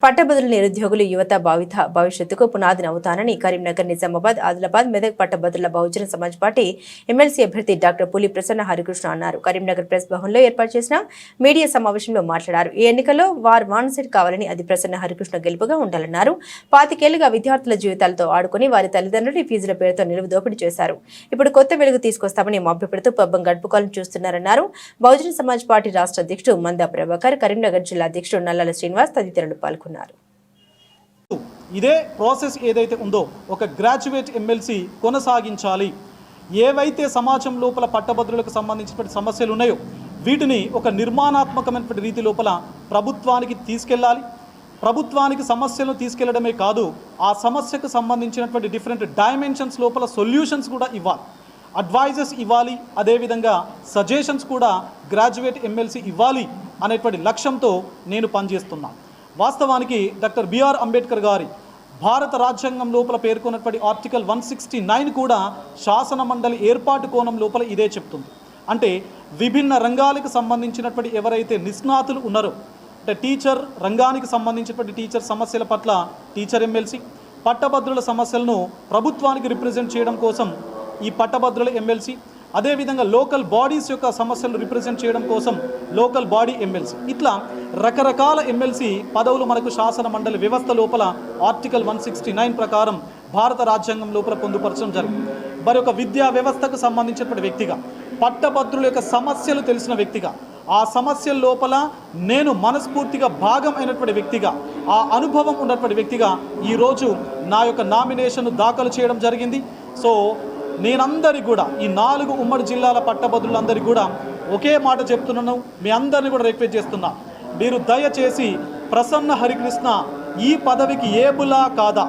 పట్టభద్రుల నిరుద్యోగులు యువత భవిష్యత్తుకు పునాదిని అవుతానని కరీంనగర్, నిజామాబాద్, ఆదిలాబాద్, మెదక్ పట్టభద్రుల బహుజన సమాజ్ పార్టీ ఎమ్మెల్సీ అభ్యర్థి డాక్టర్ పులి ప్రసన్న హరికృష్ణ అన్నారు. కరీంనగర్ ప్రెస్ భవన్లో ఏర్పాటు చేసిన మీడియా సమావేశంలో మాట్లాడారు. ఈ ఎన్నికల్లో వారు మానసిట్ కావాలని, అది ప్రసన్న హరికృష్ణ గెలుపుగా ఉండాలన్నారు. 25 ఏళ్లుగా విద్యార్థుల జీవితాలతో ఆడుకుని వారి తల్లిదండ్రులు ఫీజుల పేరుతో నిలువు దోపిడీ చేశారు. ఇప్పుడు కొత్త వెలుగు తీసుకొస్తామని మభ్యపెడుతూ పబ్బం గడుపుకోవాలని చూస్తున్నారన్నారు. బహుజన సమాజ్ పార్టీ రాష్ట్ర అధ్యక్షుడు మందా ప్రభాకర్, కరీంనగర్ జిల్లా అధ్యక్షుడు నల్లాల శ్రీనివాస్ తదితరులు పాల్గొన్నారు. ఇదే ప్రాసెస్ ఏదైతే ఉందో ఒక గ్రాడ్యుయేట్ ఎమ్మెల్సీ కొనసాగించాలి. ఏవైతే సమాజం లోపల పట్టభద్రులకు సంబంధించినటువంటి సమస్యలు ఉన్నాయో వీటిని ఒక నిర్మాణాత్మకమైనటువంటి రీతి లోపల ప్రభుత్వానికి తీసుకెళ్ళాలి. ప్రభుత్వానికి సమస్యలను తీసుకెళ్లడమే కాదు, ఆ సమస్యకు సంబంధించినటువంటి డిఫరెంట్ డైమెన్షన్స్ లోపల సొల్యూషన్స్ కూడా ఇవ్వాలి, అడ్వైజెస్ ఇవ్వాలి, అదేవిధంగా సజెషన్స్ కూడా గ్రాడ్యుయేట్ ఎమ్మెల్సీ ఇవ్వాలి అనేటువంటి లక్ష్యంతో నేను పనిచేస్తున్నాను. వాస్తవానికి డాక్టర్ బిఆర్ అంబేద్కర్ గారి భారత రాజ్యాంగం లోపల పేర్కొన్నటువంటి ఆర్టికల్ 169 కూడా శాసన మండలి ఏర్పాటు కోణం లోపల ఇదే చెప్తుంది. అంటే విభిన్న రంగాలకు సంబంధించినటువంటి ఎవరైతే నిష్ణాతులు ఉన్నారో, అంటే టీచర్ రంగానికి సంబంధించినటువంటి టీచర్ సమస్యల పట్ల టీచర్ ఎమ్మెల్సీ, పట్టభద్రుల సమస్యలను ప్రభుత్వానికి రిప్రజెంట్ చేయడం కోసం ఈ పట్టభద్రుల ఎమ్మెల్సీ, అదేవిధంగా లోకల్ బాడీస్ యొక్క సమస్యలను రిప్రజెంట్ చేయడం కోసం లోకల్ బాడీ ఎమ్మెల్సీ, ఇట్లా రకరకాల ఎమ్మెల్సీ పదవులు మనకు శాసన మండలి వ్యవస్థ లోపల ఆర్టికల్ 169 ప్రకారం భారత రాజ్యాంగం లోపల పొందుపరచడం జరిగింది. మరొక విద్యా వ్యవస్థకు సంబంధించినటువంటి వ్యక్తిగా, పట్టభద్రుల యొక్క సమస్యలు తెలిసిన వ్యక్తిగా, ఆ సమస్యల లోపల నేను మనస్ఫూర్తిగా భాగం అయినటువంటి వ్యక్తిగా, ఆ అనుభవం ఉన్నటువంటి వ్యక్తిగా ఈరోజు నా యొక్క నామినేషన్ దాఖలు చేయడం జరిగింది. సో నేనందరికీ కూడా, ఈ 4 ఉమ్మడి జిల్లాల పట్టభద్రులందరికీ కూడా ఒకే మాట చెప్తున్నాను, మీ అందరినీ కూడా రిక్వెస్ట్ చేస్తున్నా, మీరు దయచేసి ప్రసన్న హరికృష్ణ ఈ పదవికి ఏబులా కాదా,